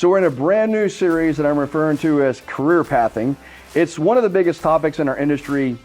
So we're in a brand new series that I'm referring to as career pathing. It's one of the biggest topics in our industry,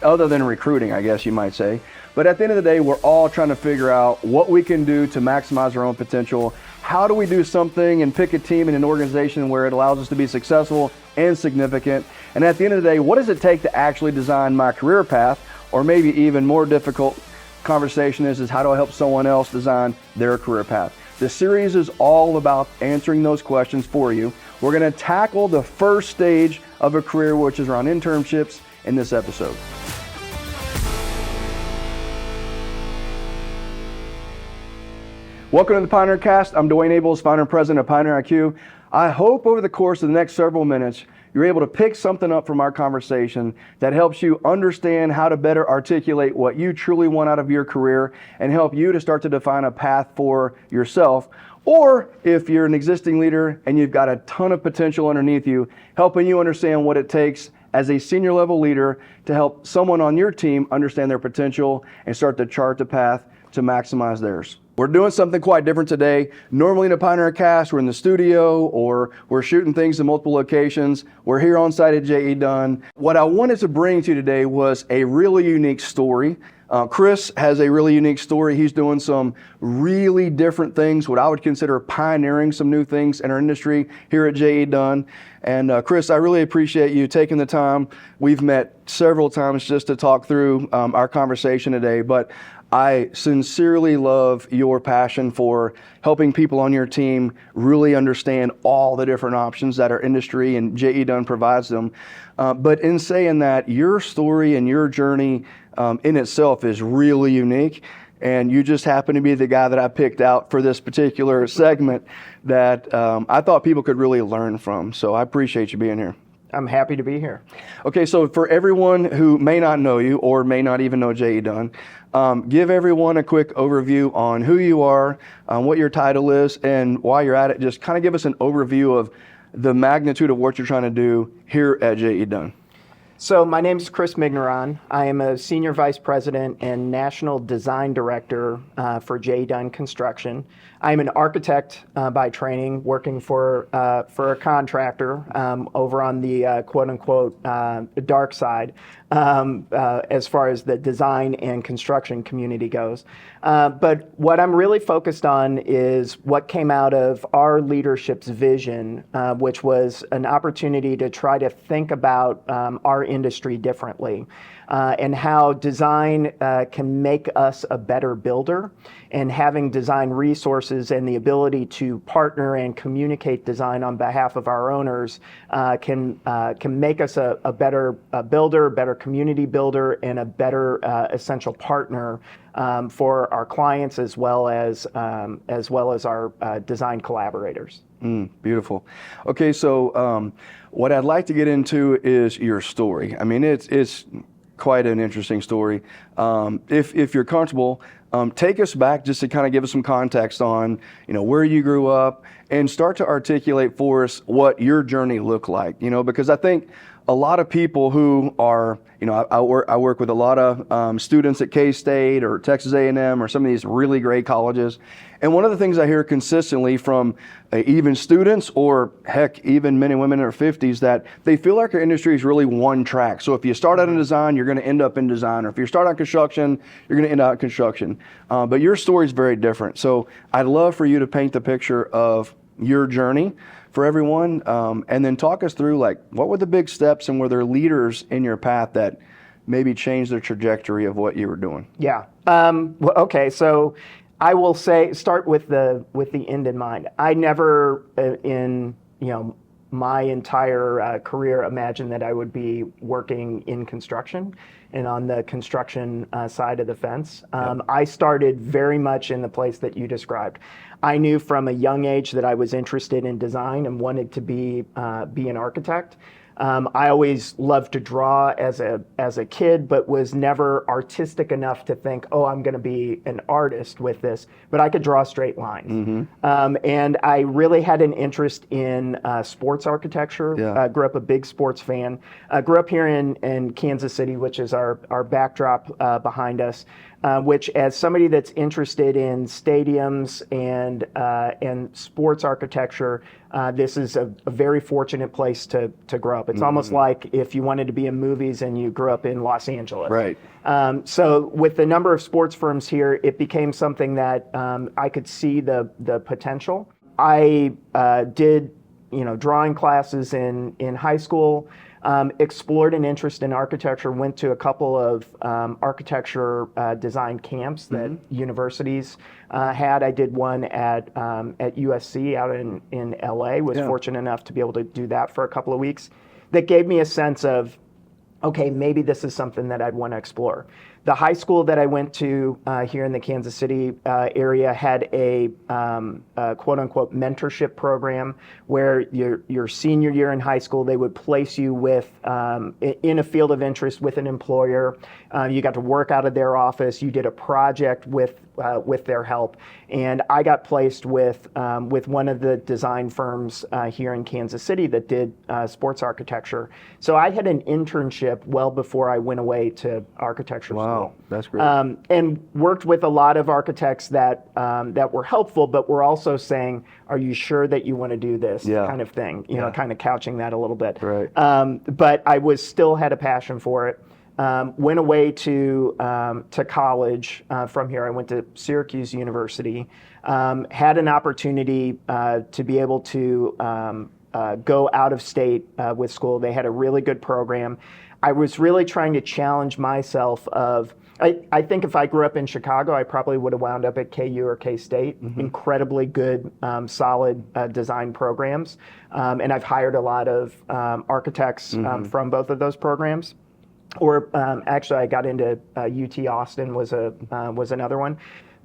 other than recruiting, I guess you might say. But at the end of the day, we're all trying to figure out what we can do to maximize our own potential. How do we do something and pick a team and an organization where it allows us to be successful and significant? And at the end of the day, what does it take to actually design my career path? Or maybe even more difficult conversation is how do I help someone else design their career path? The series is all about answering those questions for you. We're going to tackle the first stage of a career, which is around internships, in this episode. Welcome to the Pioneer Cast. I'm Dwayne Abels, founder and president of Pioneer IQ. I hope over the course of the next several minutes, you're able to pick something up from our conversation that helps you understand how to better articulate what you truly want out of your career and help you to start to define a path for yourself. Or if you're an existing leader and you've got a ton of potential underneath you, helping you understand what it takes as a senior level leader to help someone on your team understand their potential and start to chart the path to maximize theirs. We're doing something quite different today. Normally in a Pioneer Cast, we're in the studio or we're shooting things in multiple locations. We're here on site at JE Dunn. What I wanted to bring to you today was a really unique story. Chris has a really unique story. He's doing some really different things, what I would consider pioneering some new things in our industry here at JE Dunn. And Chris, I really appreciate you taking the time. We've met several times just to talk through our conversation today, but I sincerely love your passion for helping people on your team really understand all the different options that our industry and JE Dunn provides them. But in saying that, your story and your journey in itself is really unique. And you just happen to be the guy that I picked out for this particular segment that I thought people could really learn from. So I appreciate you being here. I'm happy to be here. Okay, so for everyone who may not know you or may not even know JE Dunn, give everyone a quick overview on who you are, what your title is, and while you're at it, just kind of give us an overview of the magnitude of what you're trying to do here at JE Dunn. So my name is Chris Migneron. I am a Senior Vice President and National Design Director for JE Dunn Construction. I'm an architect by training, working for a contractor over on the quote-unquote dark side as far as the design and construction community goes. But what I'm really focused on is what came out of our leadership's vision, which was an opportunity to try to think about our industry differently and how design can make us a better builder, and having design resources and the ability to partner and communicate design on behalf of our owners can make us a better builder, a better community builder, and a better essential partner for our clients as well as our design collaborators. Beautiful. Okay, so what I'd like to get into is your story. I mean, it's quite an interesting story. If you're comfortable, take us back just to kind of give us some context on, where you grew up and start to articulate for us what your journey looked like, because I think a lot of people who are, I work with a lot of students at K-State or Texas A&M or some of these really great colleges. And one of the things I hear consistently from even students or heck, even men and women in their 50s, that they feel like our industry is really one track. So if you start out in design, you're going to end up in design. Or if you start out construction, you're going to end up in construction. But your story is very different. So I'd love for you to paint the picture of your journey for everyone, and then talk us through what were the big steps and were there leaders in your path that maybe changed the trajectory of what you were doing? Yeah. Okay. So I will start with the end in mind. I never in my entire career imagined that I would be working in construction and on the construction side of the fence. I started very much in the place that you described. I knew from a young age that I was interested in design and wanted to be an architect. I always loved to draw as a kid, but was never artistic enough to think, oh, I'm going to be an artist with this. But I could draw straight lines. Mm-hmm. And I really had an interest in sports architecture. Yeah. Grew up a big sports fan. Grew up here in Kansas City, which is our backdrop behind us. which, as somebody that's interested in stadiums and sports architecture, this is a very fortunate place to grow up. It's almost like if you wanted to be in movies and you grew up in Los Angeles. Right. So with the number of sports firms here, it became something that I could see the potential. I did drawing classes in high school. Explored an interest in architecture, went to a couple of architecture design camps that universities had. I did one at USC out in LA, was fortunate enough to be able to do that for a couple of weeks. That gave me a sense of, okay, maybe this is something that I'd want to explore. The high school that I went to here in the Kansas City area had a quote-unquote mentorship program where your senior year in high school, they would place you with in a field of interest with an employer. You got to work out of their office. You did a project with their help, and I got placed with one of the design firms here in Kansas City that did sports architecture. So I had an internship well before I went away to architecture school. Wow, that's great. And worked with a lot of architects that were helpful, but were also saying, "Are you sure that you want to do this?" Kind of thing. You know, kind of couching that a little bit. Right. But I still had a passion for it. Went away to college from here. I went to Syracuse University. Had an opportunity to be able to go out of state with school. They had a really good program. I was really trying to challenge myself of, I think if I grew up in Chicago, I probably would have wound up at KU or K-State. Incredibly good, solid design programs. And I've hired a lot of architects from both of those programs. Or actually, I got into UT Austin was another one.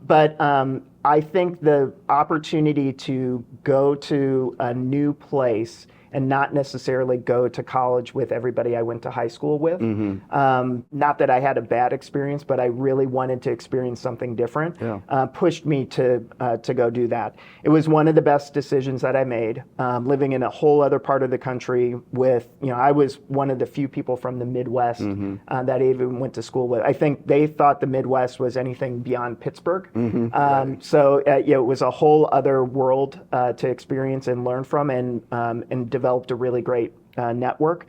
But I think the opportunity to go to a new place and not necessarily go to college with everybody I went to high school with. Not that I had a bad experience, but I really wanted to experience something different. Pushed me to go do that. It was one of the best decisions that I made. Living in a whole other part of the country with, I was one of the few people from the Midwest that I even went to school with. I think they thought the Midwest was anything beyond Pittsburgh. So it was a whole other world to experience and learn from, and developed a really great network.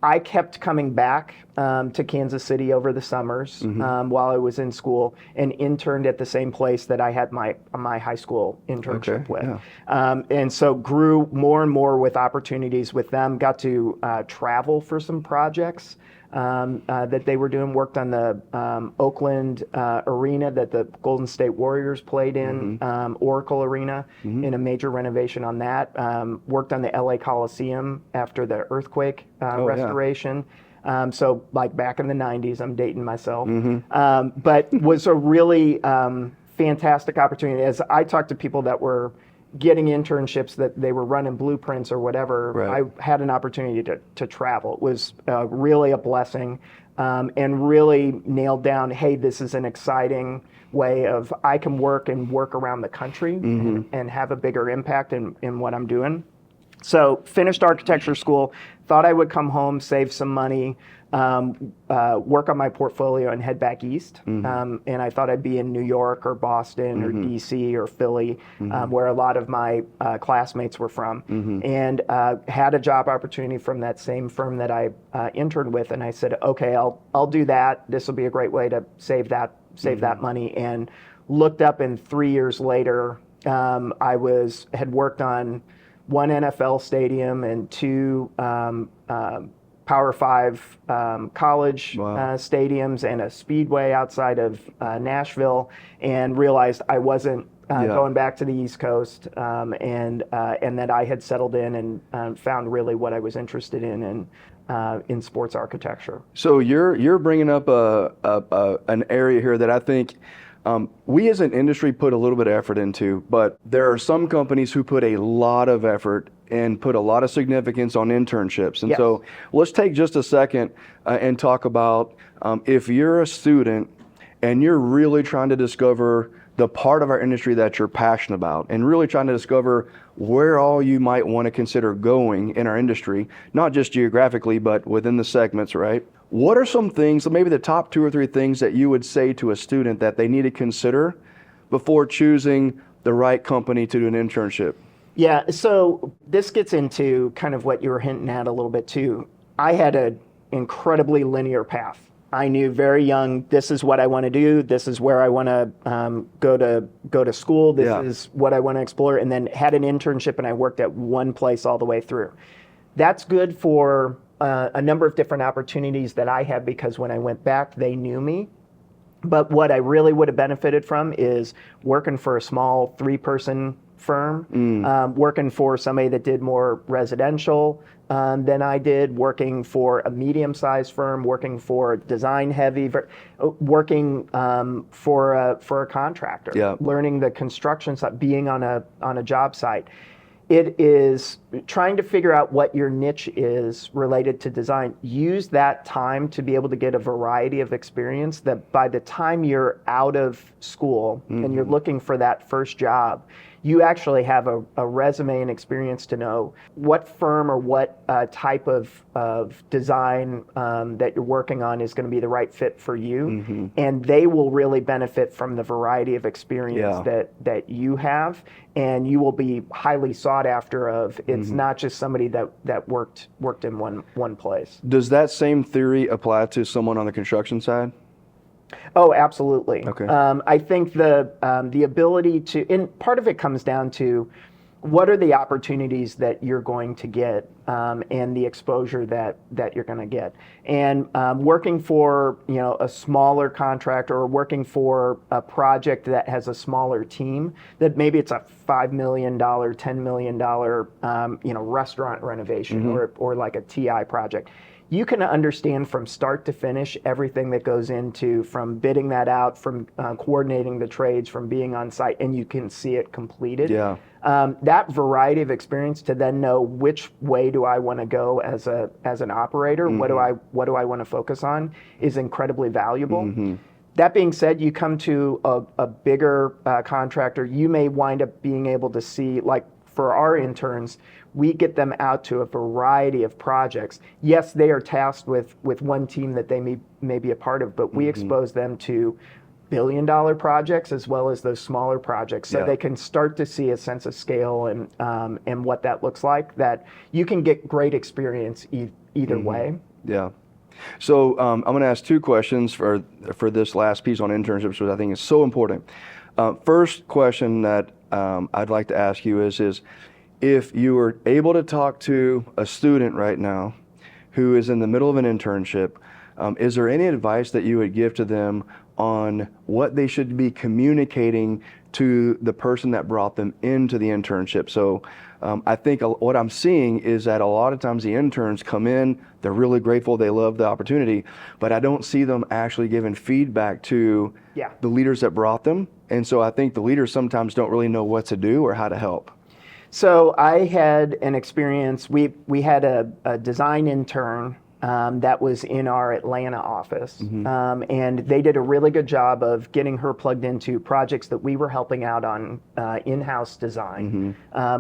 I kept coming back to Kansas City over the summers while I was in school, and interned at the same place that I had my high school internship with. And so grew more and more with opportunities with them, got to travel for some projects that they were doing, worked on the Oakland arena that the Golden State Warriors played in, Oracle Arena, in a major renovation on that. Worked on the LA Coliseum after the earthquake restoration. So like back in the 90s, I'm dating myself. But was a really fantastic opportunity. As I talked to people that were getting internships, that they were running blueprints or whatever, I had an opportunity to travel. It was really a blessing, and really nailed down, hey, this is an exciting way of, I can work around the country and have a bigger impact in what I'm doing. So finished architecture school, thought I would come home, save some money, work on my portfolio and head back east. And I thought I'd be in New York or Boston or DC or Philly, where a lot of my classmates were from. And had a job opportunity from that same firm that I interned with. And I said, okay, I'll do that. This will be a great way to save that money. And looked up, and 3 years later, I had worked on one NFL stadium and two Power 5 college stadiums and a speedway outside of Nashville, and realized I wasn't going back to the East Coast, and that I had settled in and found really what I was interested in sports architecture. So you're bringing up an area here that I think we as an industry put a little bit of effort into, but there are some companies who put a lot of effort and put a lot of significance on internships. And so let's take just a second and talk about if you're a student and you're really trying to discover the part of our industry that you're passionate about, and really trying to discover where all you might want to consider going in our industry, not just geographically, but within the segments, right? What are some things, maybe the top 2 or 3 things that you would say to a student that they need to consider before choosing the right company to do an internship? Yeah, so this gets into kind of what you were hinting at a little bit too. I had an incredibly linear path. I knew very young, this is what I want to do. This is where I want to go to school. This is what I want to explore. And then had an internship, and I worked at one place all the way through. That's good for a number of different opportunities that I had, because when I went back, they knew me. But what I really would have benefited from is working for a small 3-person firm, working for somebody that did more residential than I did, working for a medium-sized firm, working for design heavy, working for a contractor, learning the construction side, being on a job site. It is trying to figure out what your niche is related to design. Use that time to be able to get a variety of experience that by the time you're out of school and you're looking for that first job, you actually have a resume and experience to know what firm or what type of design that you're working on is going to be the right fit for you. And they will really benefit from the variety of experience that you have, and you will be highly sought after of. It's not just somebody that worked in one place. Does that same theory apply to someone on the construction side? Oh, absolutely. Okay. I think the ability to, and part of it comes down to what are the opportunities that you're going to get and the exposure that you're going to get. And working for a smaller contractor, or working for a project that has a smaller team, that maybe it's a $5 million, $10 million restaurant renovation, or like a TI project. You can understand from start to finish everything that goes into, from bidding that out, from coordinating the trades, from being on site, and you can see it completed. Yeah. That variety of experience to then know which way do I want to go as an operator, what do I want to focus on, is incredibly valuable. That being said, you come to a bigger contractor, you may wind up being able to see, like for our interns, we get them out to a variety of projects. Yes, they are tasked with one team that they may be a part of, but we expose them to billion-dollar projects as well as those smaller projects, so they can start to see a sense of scale and what that looks like. That you can get great experience either way. Yeah. So I'm going to ask 2 questions for this last piece on internships, which I think is so important. First question that I'd like to ask you is if you were able to talk to a student right now who is in the middle of an internship, is there any advice that you would give to them on what they should be communicating to the person that brought them into the internship? So I think what I'm seeing is that a lot of times the interns come in, they're really grateful, they love the opportunity, but I don't see them actually giving feedback to the leaders that brought them. And so I think the leaders sometimes don't really know what to do or how to help. So I had an experience, we had a design intern that was in our Atlanta office. And they did a really good job of getting her plugged into projects that we were helping out on in-house design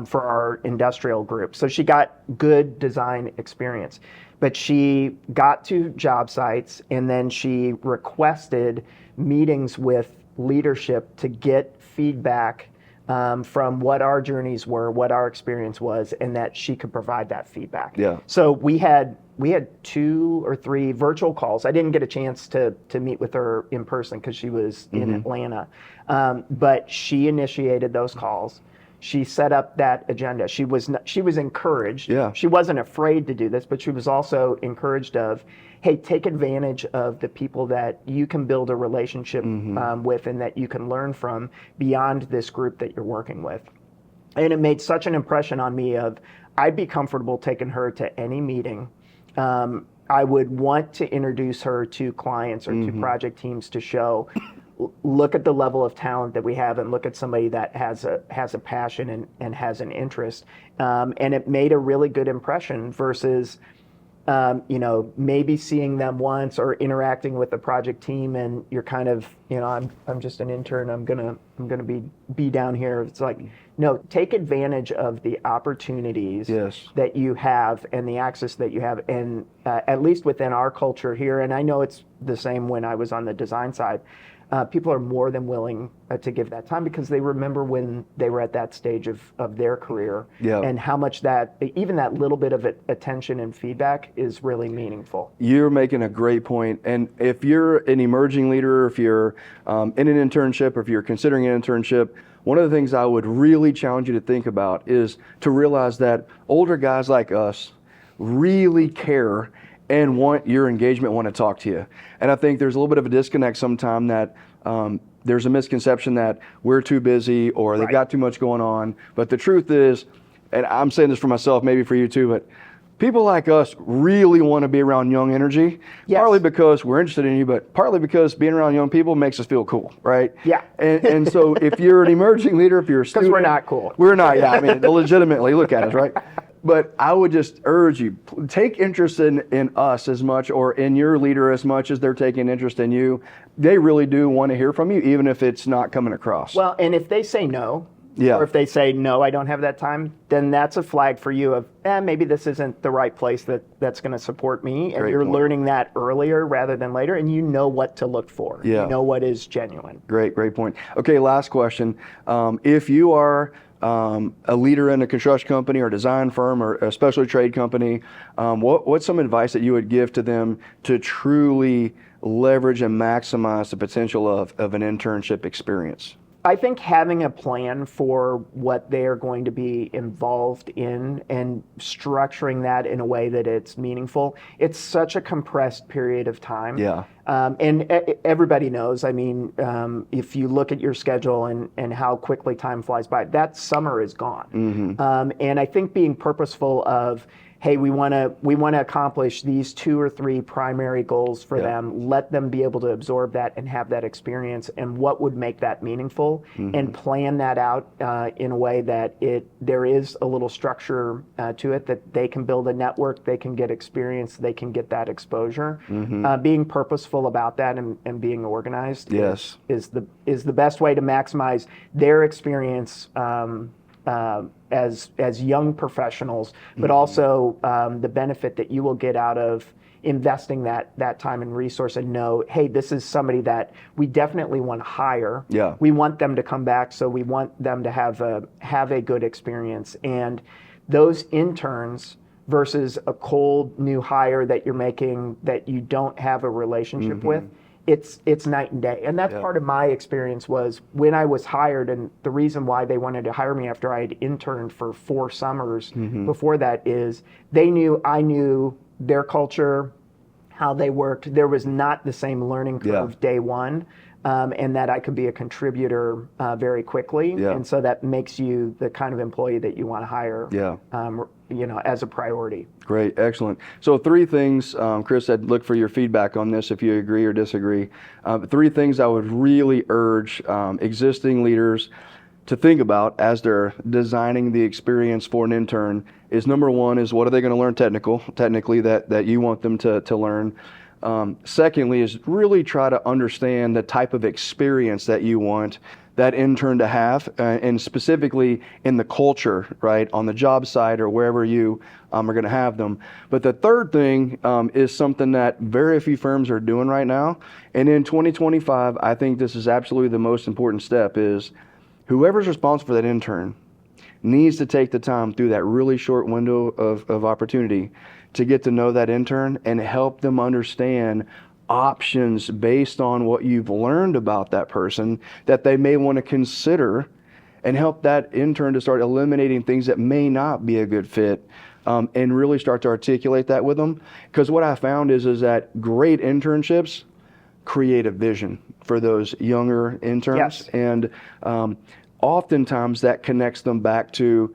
for our industrial group. So she got good design experience. But she got to job sites, and then she requested meetings with leadership to get feedback from what our journeys were, what our experience was, and that she could provide that feedback. So we had 2 or 3 virtual calls. I didn't get a chance to meet with her in person because she was in Atlanta, but she initiated those calls. She set up that agenda. She was encouraged. She wasn't afraid to do this, but she was also encouraged of, hey, take advantage of the people that you can build a relationship with and that you can learn from beyond this group that you're working with. And it made such an impression on me of, I'd be comfortable taking her to any meeting. I would want to introduce her to clients or to project teams to show, look at the level of talent that we have, and look at somebody that has a passion and has an interest. And it made a really good impression versus maybe seeing them once or interacting with the project team, and you're kind of, I'm just an intern. I'm gonna be down here. It's like, no, take advantage of the opportunities that you have and the access that you have, and at least within our culture here, and I know it's the same when I was on the design side. People are more than willing to give that time because they remember when they were at that stage of their career and how much even that little bit of attention and feedback is really meaningful. You're making a great point. And if you're an emerging leader, if you're in an internship, or if you're considering an internship, one of the things I would really challenge you to think about is to realize that older guys like us really care and want your engagement, want to talk to you. And I think there's a little bit of a disconnect sometime that there's a misconception that we're too busy or they've got too much going on. But the truth is, and I'm saying this for myself, maybe for you too, but people like us really want to be around young energy, partly because we're interested in you, but partly because being around young people makes us feel cool, right? Yeah. And so if you're an emerging leader, if you're a student. Because we're not cool. We're not, I mean, legitimately, look at us, right? But I would just urge you, take interest in us as much, or in your leader as much as they're taking interest in you. They really do want to hear from you, even if it's not coming across. Well, and if they say no, or if they say, no, I don't have that time, then that's a flag for you of, maybe this isn't the right place that's going to support me. And you're learning that earlier rather than later, and you know what to look for. You know what is genuine. Great point. Okay, last question. If you are a leader in a construction company or design firm or a specialty trade company, what's some advice that you would give to them to truly leverage and maximize the potential of an internship experience? I think having a plan for what they are going to be involved in and structuring that in a way that it's meaningful. It's such a compressed period of time. And everybody knows, I mean, if you look at your schedule and how quickly time flies by, that summer is gone. And I think being purposeful of, hey, we want to accomplish these 2 or 3 primary goals for them. Let them be able to absorb that and have that experience, and what would make that meaningful, and plan that out in a way that there is a little structure to it, that they can build a network, they can get experience, they can get that exposure. Being purposeful about that and being organized is the best way to maximize their experience as young professionals, but also the benefit that you will get out of investing that time and resource, and know, hey, this is somebody that we definitely want to hire. We want them to come back, so we want them to have a good experience. And those interns versus a cold new hire that you're making that you don't have a relationship with, it's night and day. And that's part of my experience was when I was hired, and the reason why they wanted to hire me after I had interned for 4 summers before that is I knew their culture, how they worked. There was not the same learning curve day one, and that I could be a contributor very quickly. And so that makes you the kind of employee that you want to hire as a priority. Great, excellent. So 3 things, Chris, I'd look for your feedback on this if you agree or disagree. 3 things I would really urge existing leaders to think about as they're designing the experience for an intern is, number 1 is, what are they going to learn technically that you want them to learn? Secondly is really try to understand the type of experience that you want that intern to have, and specifically in the culture, right, on the job site or wherever you are going to have them. But the third thing is something that very few firms are doing right now. And in 2025, I think this is absolutely the most important step, is whoever's responsible for that intern needs to take the time through that really short window of opportunity to get to know that intern and help them understand options based on what you've learned about that person that they may want to consider, and help that intern to start eliminating things that may not be a good fit, and really start to articulate that with them. Because what I found is that great internships create a vision for those younger interns. And oftentimes that connects them back to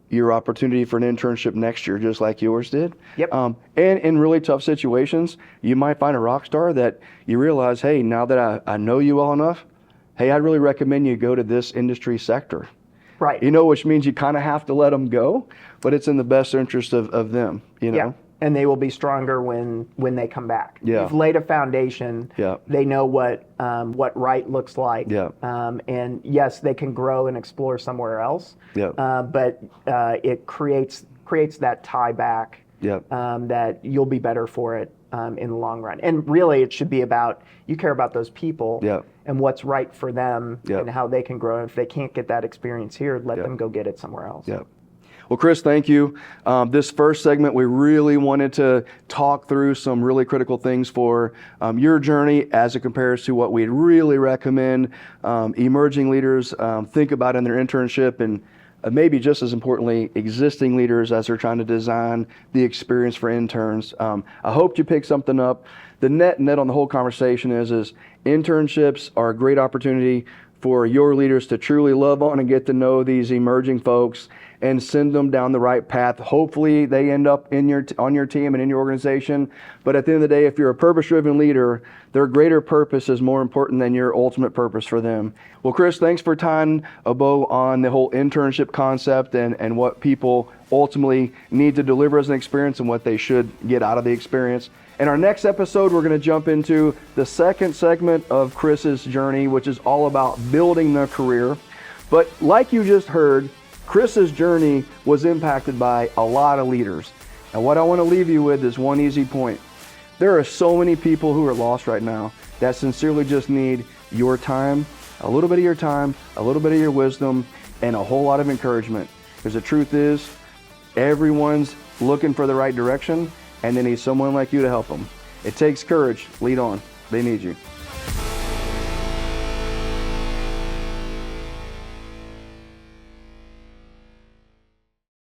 your opportunity for an internship next year, just like yours did. And in really tough situations, you might find a rock star that you realize, hey, now that I know you well enough, hey, I'd really recommend you go to this industry sector. Right. Which means you kind of have to let them go, but it's in the best interest of them, and they will be stronger when they come back. Yeah. You've laid a foundation. Yeah. They know what right looks like. Yeah. And yes, they can grow and explore somewhere else. Yeah. But it creates that tie back. Yeah. That you'll be better for it in the long run. And really, it should be about, you care about those people. Yeah. And what's right for them, Yep. and how they can grow. And if they can't get that experience here, let them go get it somewhere else. Yeah. Well, Chris, thank you. This first segment, we really wanted to talk through some really critical things for your journey as it compares to what we'd really recommend emerging leaders think about in their internship, and maybe just as importantly, existing leaders as they're trying to design the experience for interns. I hope you picked something up. The net on the whole conversation is internships are a great opportunity for your leaders to truly love on and get to know these emerging folks and send them down the right path. Hopefully they end up on your team and in your organization. But at the end of the day, if you're a purpose-driven leader, their greater purpose is more important than your ultimate purpose for them. Well, Chris, thanks for tying a bow on the whole internship concept and what people ultimately need to deliver as an experience and what they should get out of the experience. In our next episode, we're going to jump into the second segment of Chris's journey, which is all about building the career. But like you just heard, Chris's journey was impacted by a lot of leaders. And what I want to leave you with is one easy point. There are so many people who are lost right now that sincerely just need your time, a little bit of your time, a little bit of your wisdom, and a whole lot of encouragement. Because the truth is, everyone's looking for the right direction, and they need someone like you to help them. It takes courage. Lead on. They need you.